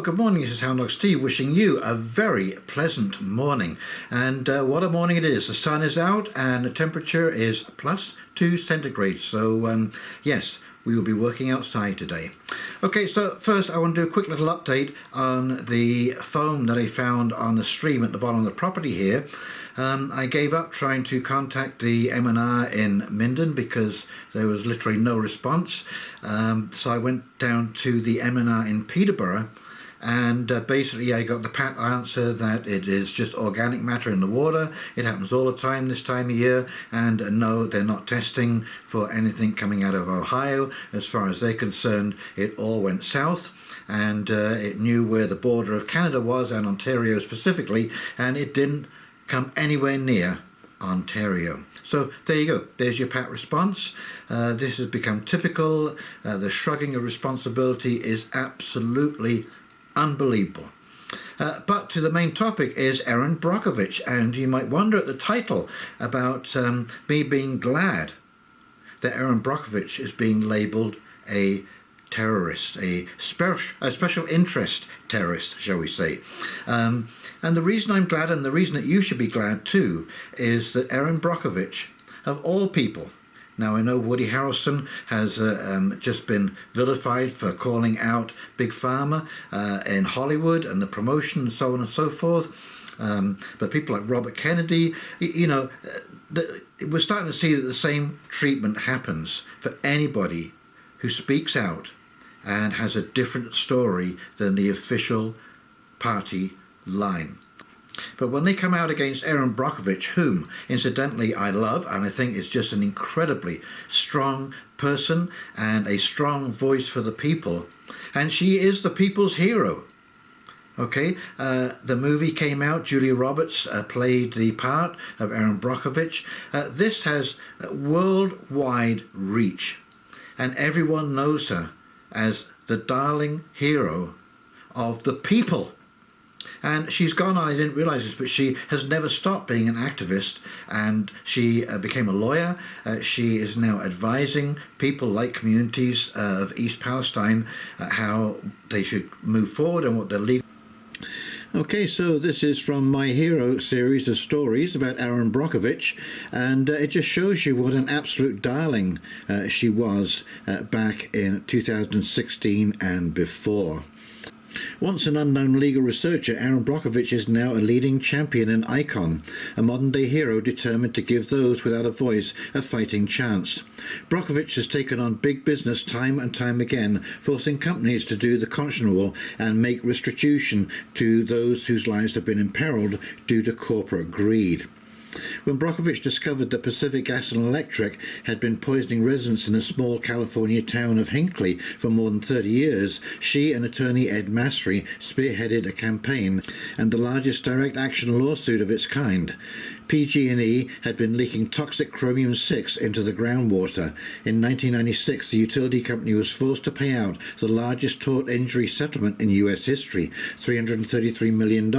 Well, good morning. This is Houndog Steve wishing you a very pleasant morning. And what a morning it is. The sun is out and the temperature is +2 centigrade. So, yes, we will be working outside today. Okay, so first I want to do a quick little update on the phone that I found on the stream at the bottom of the property here. I gave up trying to contact the M&R in Minden because there was literally no response. So I went down to the M&R in Peterborough, and basically I got the pat answer that it is just organic matter in the water. It happens all the time this time of year, and no, they're not testing for anything coming out of Ohio. As far as they're concerned, it all went south, and it knew where the border of Canada was, and Ontario specifically, and it didn't come anywhere near Ontario. So there you go, there's your pat response. This has become typical. The shrugging of responsibility is absolutely unbelievable. But to the main topic is Erin Brockovitch, and you might wonder at the title about me being glad that Erin Brockovitch is being labelled a terrorist, a special interest terrorist, shall we say. And the reason I'm glad, and the reason that you should be glad too, is that Erin Brockovitch, of all people, now I know Woody Harrelson has just been vilified for calling out Big Pharma in Hollywood and the promotion and so on and so forth, but people like Robert Kennedy, you know, we're starting to see that the same treatment happens for anybody who speaks out and has a different story than the official party line. But when they come out against Erin Brockovitch, whom incidentally I love and I think is just an incredibly strong person and a strong voice for the people, and she is the people's hero. Okay, the movie came out. Julia Roberts played the part of Erin Brockovitch. This has worldwide reach, and everyone knows her as the darling hero of the people. And she's gone on, I didn't realise this, but she has never stopped being an activist, and she became a lawyer. She is now advising people like communities of East Palestine how they should move forward and what their legal... Okay, so this is from my hero series of stories about Erin Brockovitch, and it just shows you what an absolute darling she was back in 2016 and before. Once an unknown legal researcher, Erin Brockovitch is now a leading champion and icon, a modern-day hero determined to give those without a voice a fighting chance. Brockovitch has taken on big business time and time again, forcing companies to do the conscionable and make restitution to those whose lives have been imperiled due to corporate greed. When Brockovitch discovered that Pacific Gas and Electric had been poisoning residents in the small California town of Hinckley for more than 30 years, she and attorney Ed Masry spearheaded a campaign and the largest direct action lawsuit of its kind. PG&E had been leaking toxic chromium-6 into the groundwater. In 1996, the utility company was forced to pay out the largest tort injury settlement in US history, $333 million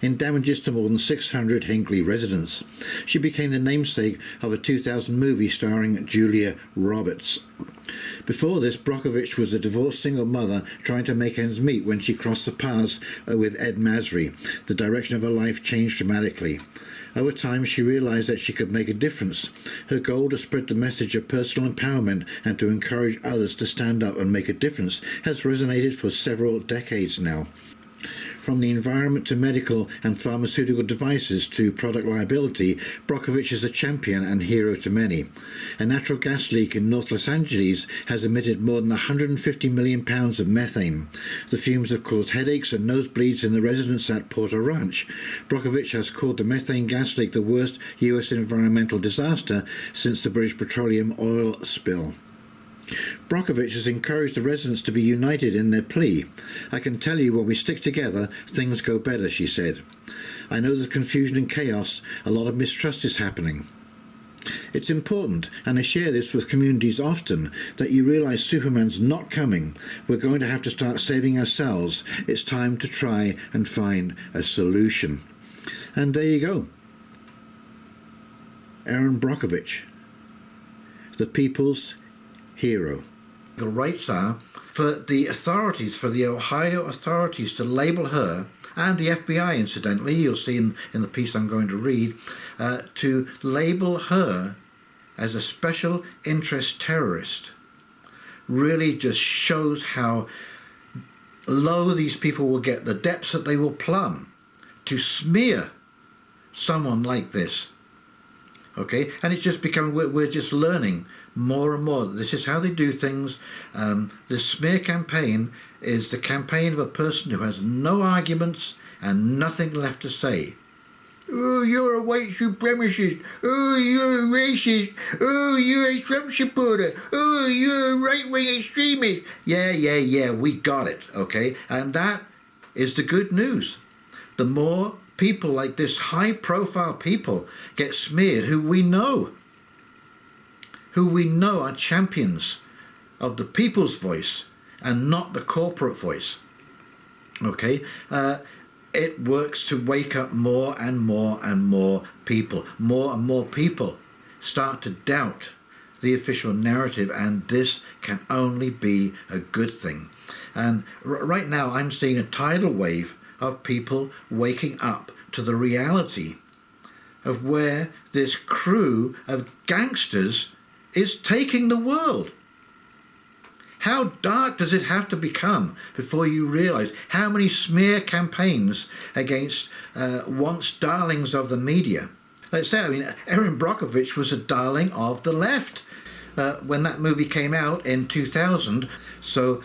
in damages to more than 600 Hinckley residents. She became the namesake of a 2000 movie starring Julia Roberts. Before this, Brockovitch was a divorced single mother trying to make ends meet when she crossed the paths with Ed Masry. The direction of her life changed dramatically. Over time, she realized that she could make a difference. Her goal to spread the message of personal empowerment and to encourage others to stand up and make a difference has resonated for several decades now. From the environment to medical and pharmaceutical devices to product liability, Brockovitch is a champion and hero to many. A natural gas leak in North Los Angeles has emitted more than 150 million pounds of methane. The fumes have caused headaches and nosebleeds in the residents at Porter Ranch. Brockovitch has called the methane gas leak the worst US environmental disaster since the British petroleum oil spill. Brockovitch has encouraged the residents to be united in their plea. "I can tell you when we stick together, things go better," she said. "I know there's confusion and chaos. A lot of mistrust is happening. It's important, and I share this with communities often, that you realise Superman's not coming. We're going to have to start saving ourselves. It's time to try and find a solution." And there you go. Erin Brockovitch, the people's hero. Rights are for the authorities, for the Ohio authorities to label her, and the FBI incidentally, you'll see in the piece I'm going to read, to label her as a special interest terrorist really just shows how low these people will get, the depths that they will plumb to smear someone like this. Okay, and it's just becoming, we're just learning more and more. This is how they do things. This smear campaign is the campaign of a person who has no arguments and nothing left to say. Oh, you're a white supremacist. Oh, you're a racist. Oh, you're a Trump supporter. Oh, you're a right-wing extremist. Yeah, we got it, okay? And that is the good news. The more people like this, high-profile people, get smeared, who we know are champions of the people's voice and not the corporate voice, okay? It works to wake up more and more and more people. More and more people start to doubt the official narrative, and this can only be a good thing. And right now I'm seeing a tidal wave of people waking up to the reality of where this crew of gangsters is taking the world. How dark does it have to become before you realize how many smear campaigns against once darlings of the media? Let's say, Erin Brockovitch was a darling of the left when that movie came out in 2000. So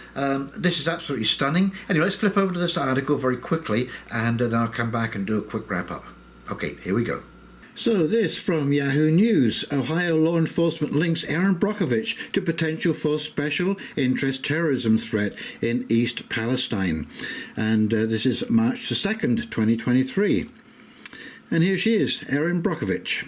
this is absolutely stunning. Anyway, let's flip over to this article very quickly, and then I'll come back and do a quick wrap up. Okay, here we go. So this from Yahoo News. Ohio law enforcement links Erin Brockovich to potential for special interest terrorism threat in East Palestine. And this is March the 2nd, 2023. And here she is, Erin Brockovich.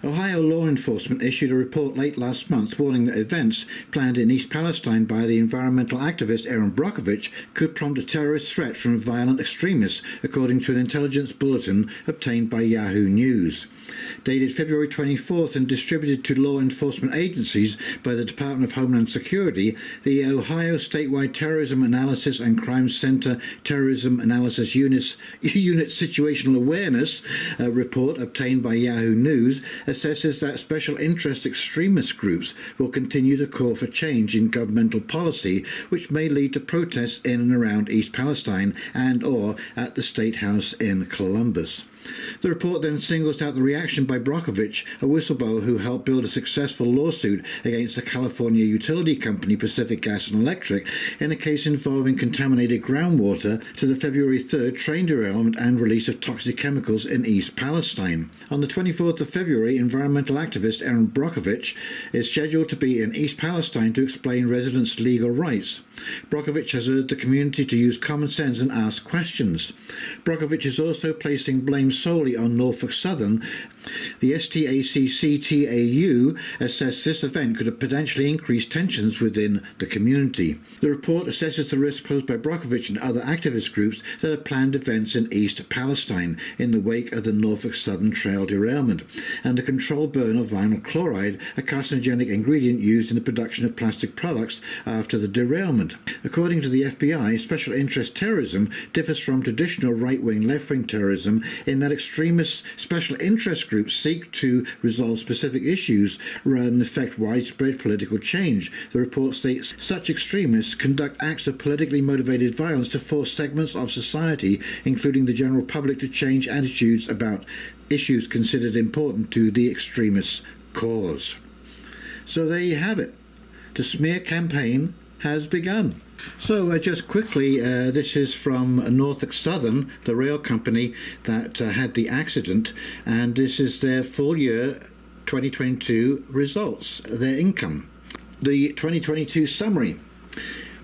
Ohio law enforcement issued a report late last month warning that events planned in East Palestine by the environmental activist Erin Brockovich could prompt a terrorist threat from violent extremists, according to an intelligence bulletin obtained by Yahoo News. Dated February 24th and distributed to law enforcement agencies by the Dept of Homeland Security, the Ohio Statewide Terrorism Analysis and Crime Center Terrorism Analysis Unit Situational Awareness report obtained by Yahoo News assesses that special interest extremist groups will continue to call for change in governmental policy, which may lead to protests in and around East Palestine and or at the State House in Columbus. The report then singles out the reaction by Brockovich, a whistleblower who helped build a successful lawsuit against the California utility company Pacific Gas and Electric in a case involving contaminated groundwater to the February 3rd train derailment and release of toxic chemicals in East Palestine. On the 24th of February, environmental activist Erin Brockovich is scheduled to be in East Palestine to explain residents' legal rights. Brockovich has urged the community to use common sense and ask questions. Brockovich is also placing blame solely on Norfolk Southern. The STACCTAU assessed this event could have potentially increased tensions within the community. The report assesses the risk posed by Brockovich and other activist groups that have planned events in East Palestine in the wake of the Norfolk Southern Trail derailment and the controlled burn of vinyl chloride, a carcinogenic ingredient used in the production of plastic products after the derailment. According to the FBI, special interest terrorism differs from traditional right-wing, left-wing terrorism in that extremist special interest groups seek to resolve specific issues rather than effect widespread political change. The report states such extremists conduct acts of politically motivated violence to force segments of society, including the general public, to change attitudes about issues considered important to the extremist cause. So there you have it. The smear campaign has begun. So just quickly, this is from Norfolk Southern, the rail company that had the accident, and this is their full year 2022 results, their income. The 2022 summary.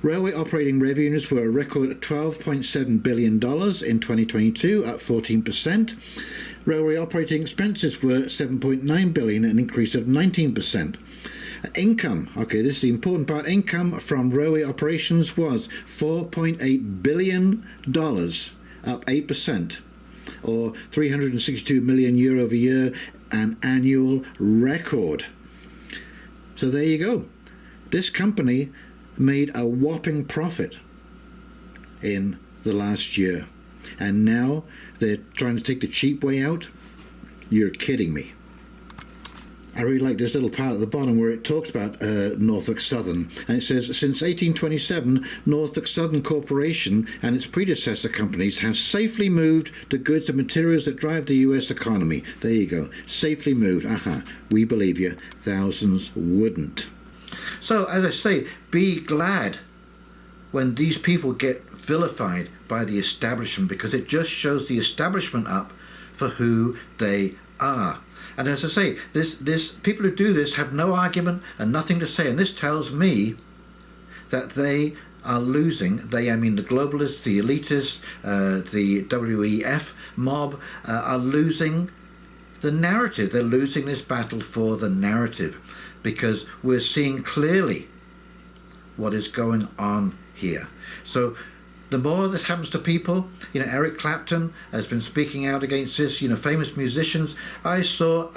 Railway operating revenues were a record $12.7 billion in 2022, up 14%. Railway operating expenses were $7.9 billion, an increase of 19%. Income, okay, this is the important part. Income from railway operations was $4.8 billion, up 8%, or 362 million year over year, an annual record. So there you go. This company made a whopping profit in the last year, and now they're trying to take the cheap way out? You're kidding me. I really like this little part at the bottom where it talks about Norfolk Southern, and it says, since 1827, Norfolk Southern Corporation and its predecessor companies have safely moved the goods and materials that drive the US economy. There you go. Safely moved. We believe you. Thousands wouldn't. So, as I say, be glad when these people get vilified by the establishment, because it just shows the establishment up for who they are. And as I say, this people who do this have no argument and nothing to say. And this tells me that they are losing. They, I mean the globalists, the elitists, the WEF mob are losing the narrative. They're losing this battle for the narrative, because we're seeing clearly what is going on here. So the more this happens to people, Eric Clapton has been speaking out against this, famous musicians. I saw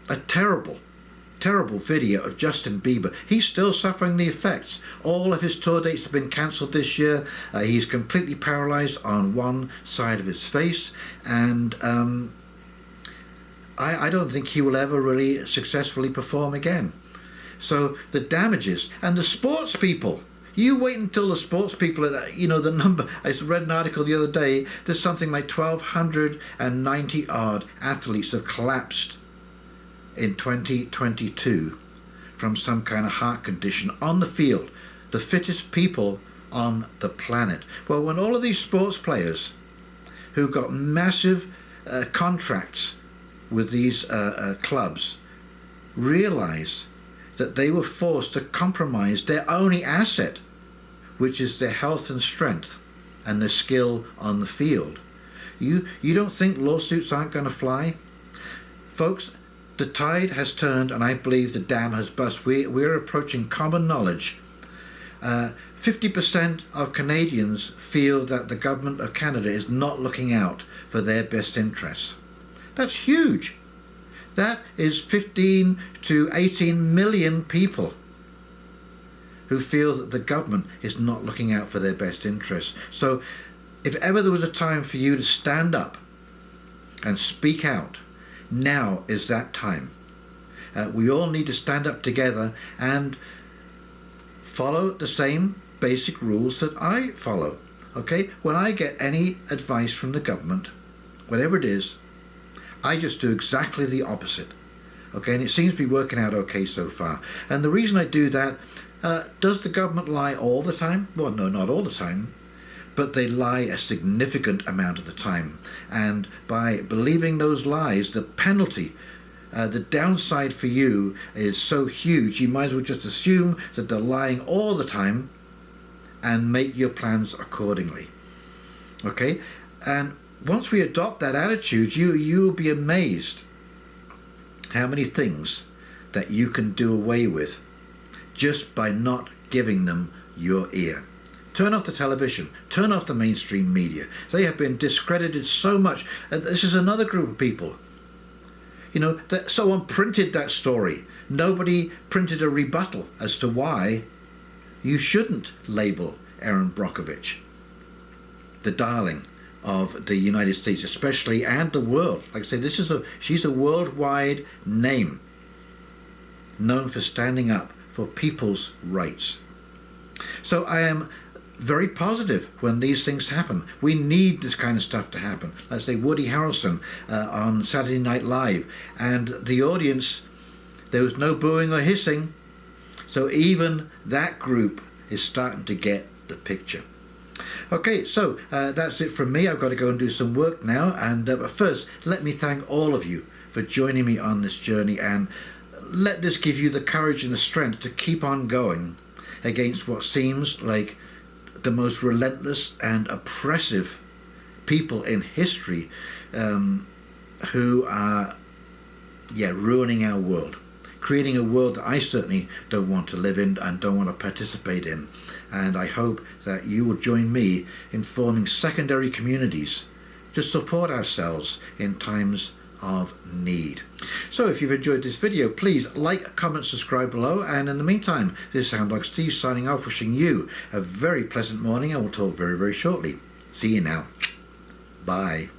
a terrible, terrible video of Justin Bieber. He's still suffering the effects. All of his tour dates have been cancelled this year. He's completely paralyzed on one side of his face, and I don't think he will ever really successfully perform again. So the damages, and the sports people, you wait until the sports people, the number, I read an article the other day, there's something like 1,290 odd athletes have collapsed in 2022 from some kind of heart condition on the field, the fittest people on the planet. Well, when all of these sports players who got massive contracts with these clubs realize that they were forced to compromise their only asset, which is their health and strength and their skill on the field. You don't think lawsuits aren't going to fly? Folks, the tide has turned, and I believe the dam has burst. We're approaching common knowledge. 50% of Canadians feel that the government of Canada is not looking out for their best interests. That's huge. That is 15 to 18 million people who feel that the government is not looking out for their best interests. So if ever there was a time for you to stand up and speak out, now is that time. We all need to stand up together and follow the same basic rules that I follow. Okay? When I get any advice from the government, whatever it is, I just do exactly the opposite. Okay? And it seems to be working out okay so far. And the reason I do that, does the government lie all the time? Well, no, not all the time. But they lie a significant amount of the time. And by believing those lies, the penalty, the downside for you is so huge, you might as well just assume that they're lying all the time and make your plans accordingly. Okay? And once we adopt that attitude, you'll be amazed how many things that you can do away with just by not giving them your ear. Turn off the television, turn off the mainstream media. They have been discredited so much. And this is another group of people. That someone printed that story. Nobody printed a rebuttal as to why you shouldn't label Erin Brockovitch the darling of the United States especially, and the world. Like I say, she's a worldwide name known for standing up for people's rights. So I am very positive when these things happen. We need this kind of stuff to happen. Let's say Woody Harrelson on Saturday Night Live, and the audience, there was no booing or hissing. So even that group is starting to get the picture. Okay, so that's it from me. I've got to go and do some work now. And but first, let me thank all of you for joining me on this journey, and let this give you the courage and the strength to keep on going against what seems like the most relentless and oppressive people in history, who are ruining our world, creating a world that I certainly don't want to live in and don't want to participate in. And I hope that you will join me in forming secondary communities to support ourselves in times of need. So if you've enjoyed this video, please like, comment, subscribe below, and in the meantime, this is Houndog Steve signing off, wishing you a very pleasant morning, and we'll talk very, very shortly. See you now. Bye.